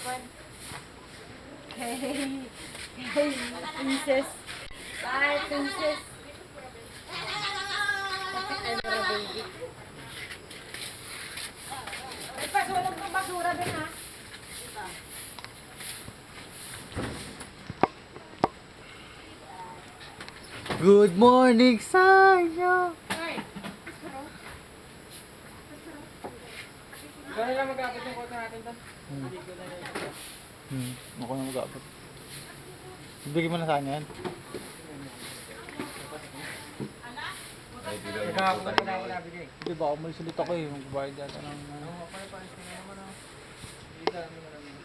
Kay Princess. Bye, Princess. Ay, mga baby. Ay, pasulog ng basura din, ha? Good morning sa inyo. Gano'n lang mag-abot yung kotse natin to? Ako na mag-abot. Bigyan mo na sa kanya yan. Nagkakapot na pala ako nabigay. Hindi ba, umalis ulit ako eh. Magbabayad yata ng... Paano ka naman ah. Dito ano mo naman.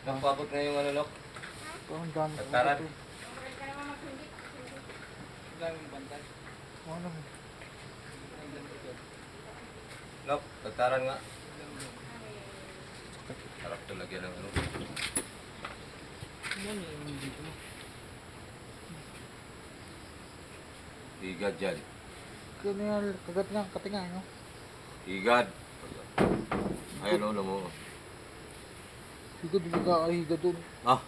Napabot na yung ano, Lok? Ang dami ko. Tagtaran. Ang daming bantay. Ano? Lok, tagtaran nga. Harap to lagyan ng ano. Yan eh, hindi ko. Higad dyan. Kaya yan, kagat nga, katinga, no? Higad. Ayun, ano mo. Higad, hindi ka kahigad doon. Ah!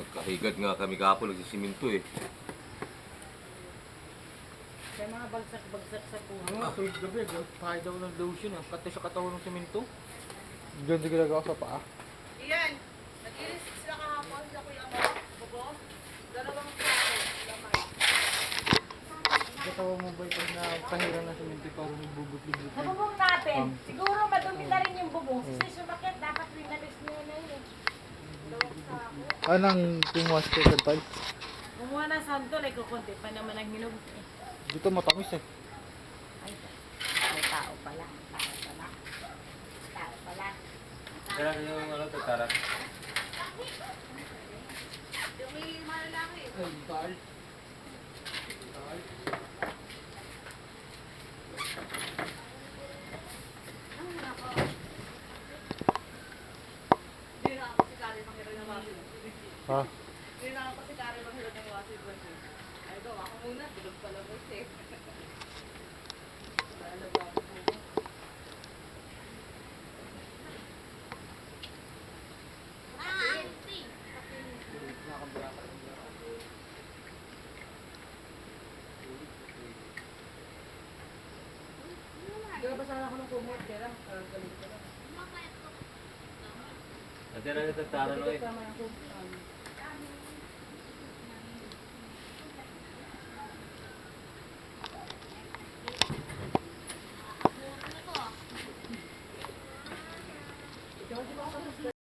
Nagkahigad nga kami kahapon, nagsisiminto eh. Kaya mga bagsak-bagsak sa puno. Ano nga, tulog gabi. Pahay daw ng lotion ah. Pati sa katawan ng semento. Diyan di ginagawa sa paa. Iyan, nag-iris sila kahapon, sila Kuya Mo, Bobo, dalawang plato, lamay. Katawan mo ba ito na pahiran ng semento parang nagbubot-libot Sa bubong natin, siguro madumi na rin yung bubong. Kasi sumakit, dapat rinalis nyo na yun. Dalawang sako. Anong tinguas ko sa tal? Kumuha ng santol, ay kukunti pa naman ang hinog. Dito matamis eh. Ay, may tao pala. Tao pala. Tao pala. Kaya yung ano, tagtaran. Yung may malalaki. Ay, tal. Ano na ako? Hindi na ako si Kari Manghiro ng wasit. Ha? Hindi na ako si Kari Manghiro ng wasit. Ay daw, ako muna, bilog pala mo eh. Ano ba ako muna? Kaya ba sana ako ng kumot? Kaya lang, galing ko lang. Natira na tagtaran o eh. Tama yung kumot.